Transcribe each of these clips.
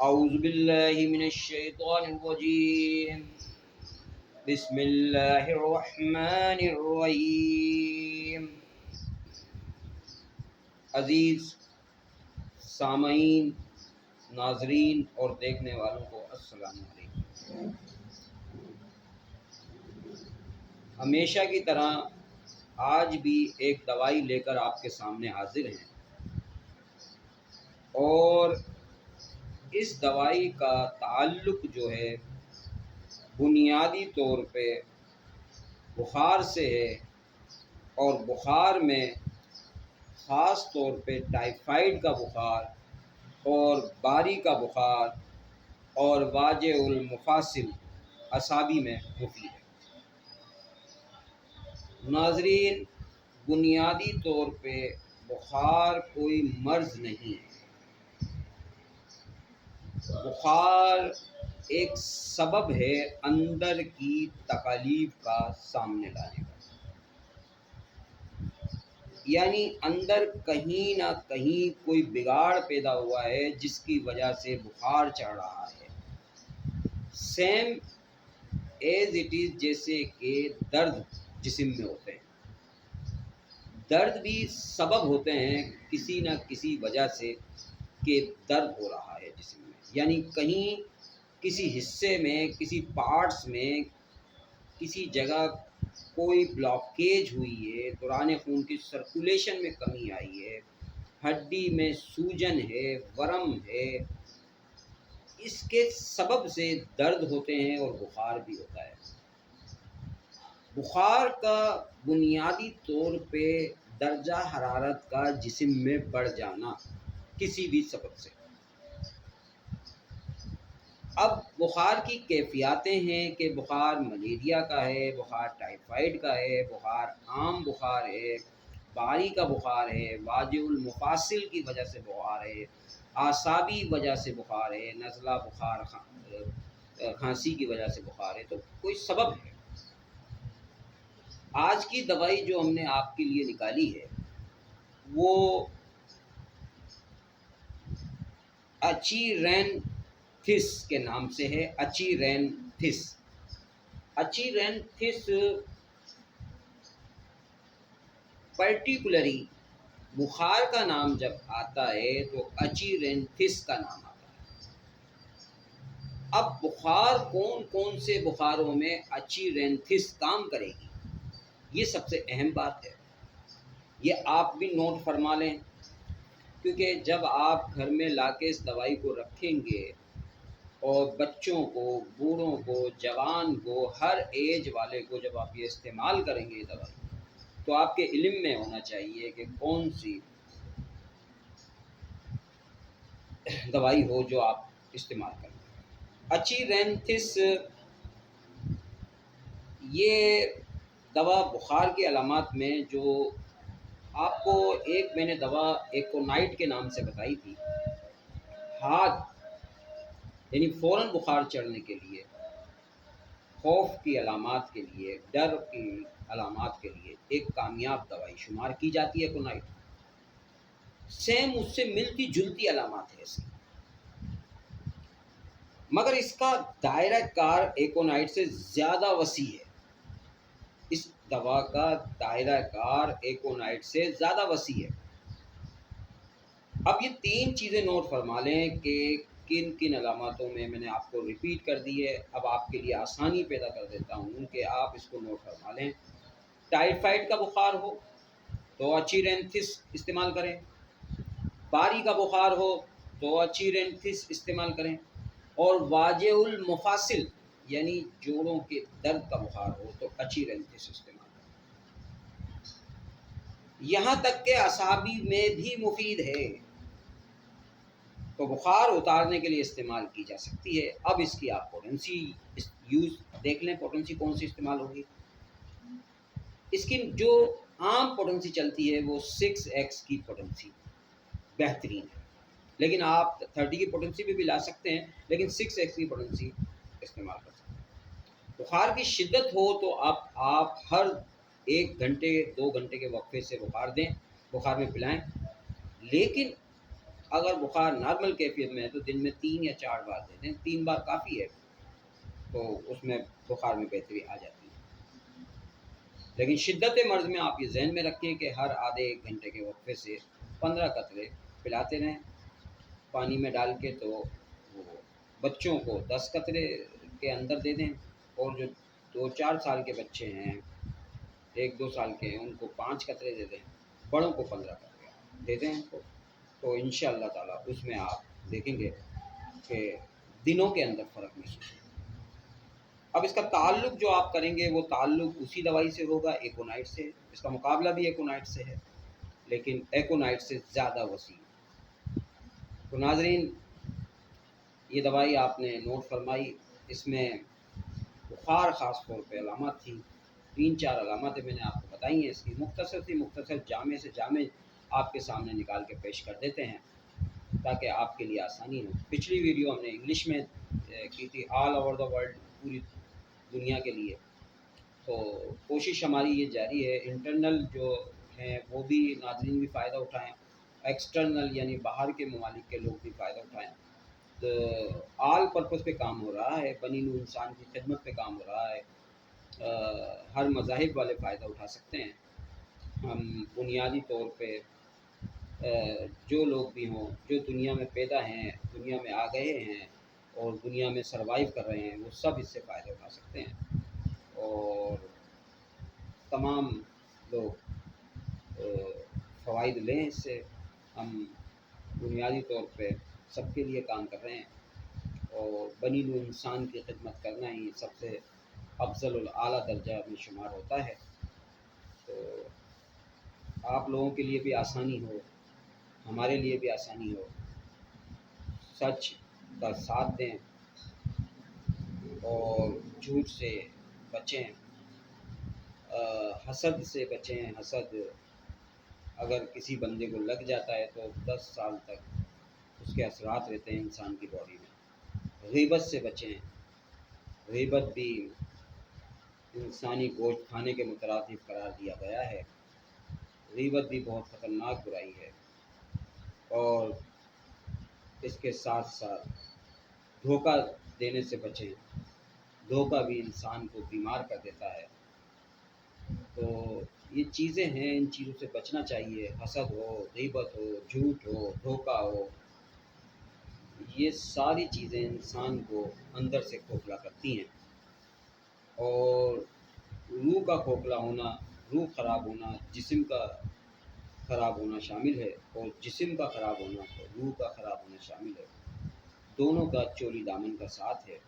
اعوذ باللہ من الشیطان الرجیم بسم اللہ الرحمن الرحیم۔ عزیز سامعین، ناظرین اور دیکھنے والوں کو السلام علیکم۔ ہمیشہ کی طرح آج بھی ایک دوائی لے کر آپ کے سامنے حاضر ہیں، اور اس دوائی کا تعلق جو ہے بنیادی طور پہ بخار سے ہے، اور بخار میں خاص طور پہ ٹائیفائیڈ کا بخار اور باری کا بخار اور واجع المفاصل اعصابی میں مفید ہے۔ ناظرین، بنیادی طور پہ بخار کوئی مرض نہیں ہے، بخار ایک سبب ہے اندر کی تکالیف کا سامنے لانے کا، یعنی اندر کہیں نہ کہیں کوئی بگاڑ پیدا ہوا ہے جس کی وجہ سے بخار چڑھ رہا ہے۔ سیم ایز اٹ از، جیسے کہ درد جسم میں ہوتے ہیں، درد بھی سبب ہوتے ہیں کسی نہ کسی وجہ سے کہ درد ہو رہا ہے جسم میں، یعنی کہیں کسی حصے میں، کسی پارٹس میں، کسی جگہ کوئی بلاکیج ہوئی ہے، دوران خون کی سرکولیشن میں کمی آئی ہے، ہڈی میں سوجن ہے، ورم ہے، اس کے سبب سے درد ہوتے ہیں اور بخار بھی ہوتا ہے۔ بخار کا بنیادی طور پہ درجہ حرارت کا جسم میں بڑھ جانا کسی بھی سبب سے۔ اب بخار کی کیفیاتیں ہیں کہ بخار ملیریا کا ہے، بخار ٹائیفائیڈ کا ہے، بخار عام بخار ہے، باری کا بخار ہے، واجع المفاصل کی وجہ سے بخار ہے، اعصابی وجہ سے بخار ہے، نزلہ بخار، کھانسی کی وجہ سے بخار ہے، تو کوئی سبب ہے۔ آج کی دوائی جو ہم نے آپ کے لیے نکالی ہے وہ اچیرینتھس کے نام سے ہے۔ اچیرینتھس پرٹیکولری بخار کا نام جب آتا ہے تو اچیرینتھس کا نام آتا ہے۔ اب بخار کون کون سے بخاروں میں اچیرینتھس کام کرے گی، یہ سب سے اہم بات ہے، یہ آپ بھی نوٹ فرما لیں، کیونکہ جب آپ گھر میں لا کے اس دوائی کو رکھیں گے اور بچوں کو، بوڑھوں کو، جوان کو، ہر ایج والے کو جب آپ یہ استعمال کریں گے یہ دوائی، تو آپ کے علم میں ہونا چاہیے کہ کون سی دوائی ہو جو آپ استعمال کریں۔ اچیرینتھس یہ دوا بخار کی علامات میں جو آپ کو ایک میں نے دوا ایکونائٹ کے نام سے بتائی تھی، ہاتھ یعنی فوراً بخار چڑھنے کے لیے، خوف کی علامات کے لیے، ڈر کی علامات کے لیے ایک کامیاب دوائی شمار کی جاتی ہے ایکونائٹ۔ سیم اس سے ملتی جلتی علامات ہے اس کی، مگر اس کا دائرہ کار ایکونائٹ سے زیادہ وسیع ہے۔ اس دوا کا دائرہ کار ایکونائٹ سے زیادہ وسیع ہے۔ اب یہ تین چیزیں نوٹ فرما لیں کہ کن کن علاماتوں میں نے آپ کو ریپیٹ کر دی ہے، اب آپ کے لیے آسانی پیدا کر دیتا ہوں کہ آپ اس کو نوٹ فرما لیں۔ ٹائیفائیڈ کا بخار ہو تو اچیرینتھس استعمال کریں، باری کا بخار ہو تو اچیرینتھس استعمال کریں، اور واجع المفاصل یعنی جوڑوں کے درد کا بخار ہو تو اچیرینتھس استعمال کریں۔ یہاں تک کہ اعصابی میں بھی مفید ہے، تو بخار اتارنے کے لیے استعمال کی جا سکتی ہے۔ اب اس کی آپ پوٹنسی یوز دیکھ لیں، پوٹنسی کون سی استعمال ہوگی۔ اس کی جو عام پوٹنسی چلتی ہے وہ 6x کی پوٹنسی بہترین ہے، لیکن آپ 30 کی پوٹنسی بھی لا سکتے ہیں، لیکن 6x کی پوٹنسی استعمال کر سکتے ہیں۔ بخار کی شدت ہو تو آپ ہر 1 گھنٹے 2 گھنٹے کے وقفے سے بخار دیں، بخار میں پلائیں، لیکن اگر بخار نارمل کیفیت میں ہے تو دن میں 3 یا 4 بار دے دیں، 3 بار کافی ہے، تو اس میں بخار میں بہتری آ جاتی ہے۔ لیکن شدت مرض میں آپ یہ ذہن میں رکھیں کہ ہر آدھے 1 گھنٹے کے وقفے سے 15 قطرے پلاتے رہیں پانی میں ڈال کے، تو وہ بچوں کو 10 قطرے کے اندر دے دیں، اور جو 2-4 سال کے بچے ہیں، 1-2 سال کے ہیں، ان کو 5 قطرے دے دیں، بڑوں کو 15 قطرے دے دیں ان کو، تو انشاءاللہ تعالیٰ اس میں آپ دیکھیں گے کہ دنوں کے اندر فرق محسوس ہوگا۔ اب اس کا تعلق جو آپ کریں گے وہ تعلق اسی دوائی سے ہوگا، ایکونائٹ سے، اس کا مقابلہ بھی ایکونائٹ سے ہے، لیکن ایکونائٹ سے زیادہ وسیع۔ تو ناظرین، یہ دوائی آپ نے نوٹ فرمائی، اس میں بخار خاص طور پہ علامات تھیں، 3-4 علاماتیں میں نے آپ کو بتائی ہیں، اس کی مختصر جامع سے جامع آپ کے سامنے نکال کے پیش کر دیتے ہیں تاکہ آپ کے لیے آسانی ہو۔ پچھلی ویڈیو ہم نے انگلش میں کی تھی، آل اوور دا ورلڈ، پوری دنیا کے لیے، تو کوشش ہماری یہ جاری ہے انٹرنل جو ہیں وہ بھی ناظرین بھی فائدہ اٹھائیں، ایکسٹرنل یعنی باہر کے ممالک کے لوگ بھی فائدہ اٹھائیں۔ تو آل پرپز پہ کام ہو رہا ہے، بنی نوع انسان کی خدمت پہ کام ہو رہا ہے، ہر مذاہب والے فائدہ اٹھا سکتے ہیں۔ ہم بنیادی طور پہ جو لوگ بھی ہوں، جو دنیا میں پیدا ہیں، دنیا میں آ گئے ہیں اور دنیا میں سروائیو کر رہے ہیں، وہ سب اس سے فائدہ اٹھا سکتے ہیں، اور تمام لوگ فوائد لیں اس سے۔ ہم بنیادی طور پہ سب کے لیے کام کر رہے ہیں، اور بنی نوع انسان کی خدمت کرنا ہی سب سے افضل الاعلیٰ درجہ میں شمار ہوتا ہے۔ تو آپ لوگوں کے لیے بھی آسانی ہو، ہمارے لیے بھی آسانی ہو، سچ کا ساتھ دیں اور جھوٹ سے بچیں، حسد سے بچیں۔ حسد اگر کسی بندے کو لگ جاتا ہے تو 10 سال تک اس کے اثرات رہتے ہیں انسان کی باڈی میں۔ غیبت سے بچیں، غیبت بھی انسانی گوشت کھانے کے مترادف قرار دیا گیا ہے۔ غیبت بھی بہت خطرناک برائی ہے، اور اس کے ساتھ ساتھ دھوکہ دینے سے بچیں، دھوکہ بھی انسان کو بیمار کر دیتا ہے۔ تو یہ چیزیں ہیں، ان چیزوں سے بچنا چاہیے، حسد ہو، غیبت ہو، جھوٹ ہو، دھوکہ ہو، یہ ساری چیزیں انسان کو اندر سے کھوکھلا کرتی ہیں، اور روح کا کھوکھلا ہونا، روح خراب ہونا، جسم کا خراب ہونا شامل ہے، اور جسم کا خراب ہونا تو روح کا خراب ہونا شامل ہے۔ دونوں کا چولی دامن کا ساتھ ہے،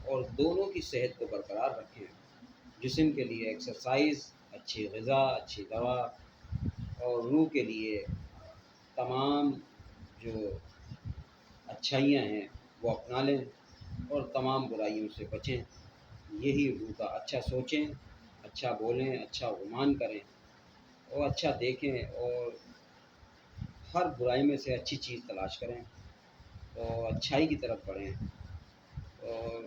اور دونوں کی صحت کو برقرار رکھیں۔ جسم کے لیے ایکسرسائز، اچھی غذا، اچھی دوا، اور روح کے لیے تمام جو اچھائیاں ہیں وہ اپنا لیں، اور تمام برائیوں سے بچیں۔ یہی روح کا اچھا سوچیں، اچھا بولیں، اچھا گمان کریں، اور اچھا دیکھیں، اور ہر برائی میں سے اچھی چیز تلاش کریں اور اچھائی کی طرف بڑھیں، اور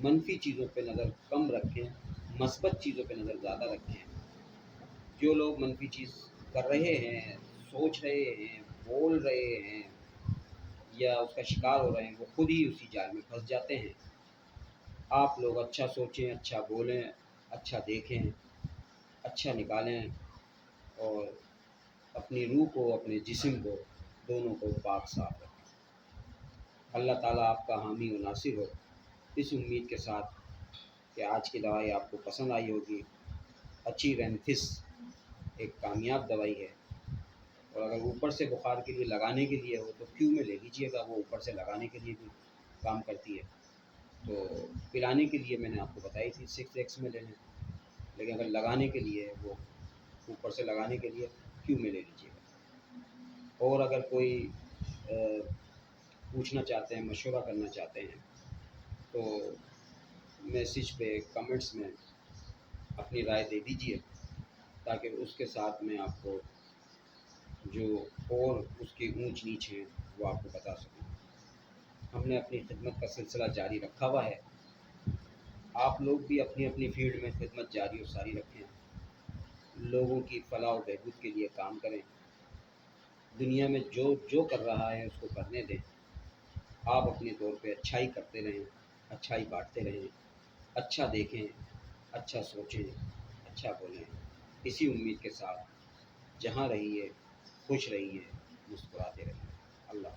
منفی چیزوں پہ نظر کم رکھیں، مثبت چیزوں پہ نظر زیادہ رکھیں۔ جو لوگ منفی چیز کر رہے ہیں، سوچ رہے ہیں، بول رہے ہیں، یا اس کا شکار ہو رہے ہیں، وہ خود ہی اسی جال میں پھنس جاتے ہیں۔ آپ لوگ اچھا سوچیں، اچھا بولیں، اچھا دیکھیں، اچھا نکالیں، اور اپنی روح کو، اپنے جسم کو، دونوں کو پاک صاف رکھیں۔ اللہ تعالیٰ آپ کا حامی و ناصر ہو، اس امید کے ساتھ کہ آج کی دوائی آپ کو پسند آئی ہوگی۔ اچھی رینتھس ایک کامیاب دوائی ہے، اور اگر اوپر سے بخار کے لیے لگانے کے لیے ہو تو کیو میں لے لیجئے گا، وہ اوپر سے لگانے کے لیے بھی کام کرتی ہے۔ تو پلانے کے لیے میں نے آپ کو بتائی تھی 6X میں لے لیں، لیکن اگر لگانے کے لیے وہ اوپر سے لگانے کے لیے کیو میں لے لیجیے گا۔ اور اگر کوئی پوچھنا چاہتے ہیں، مشورہ کرنا چاہتے ہیں، تو میسیج پہ، کمنٹس میں اپنی رائے دے دیجیے، تاکہ اس کے ساتھ میں آپ کو جو اور اس کی اونچ نیچ ہیں وہ آپ کو بتا سکوں۔ ہم نے اپنی خدمت کا سلسلہ جاری رکھا ہوا ہے، آپ لوگ بھی اپنی اپنی فیلڈ میں خدمت جاری و ساری رکھیں، لوگوں کی فلاح و بہبود کے لیے کام کریں، دنیا میں جو جو کر رہا ہے اس کو کرنے دیں، آپ اپنے طور پہ اچھائی کرتے رہیں، اچھائی بانٹتے رہیں، اچھا دیکھیں، اچھا سوچیں، اچھا بولیں، اسی امید کے ساتھ جہاں رہیے خوش رہیے، مسکراتے رہیے۔ اللہ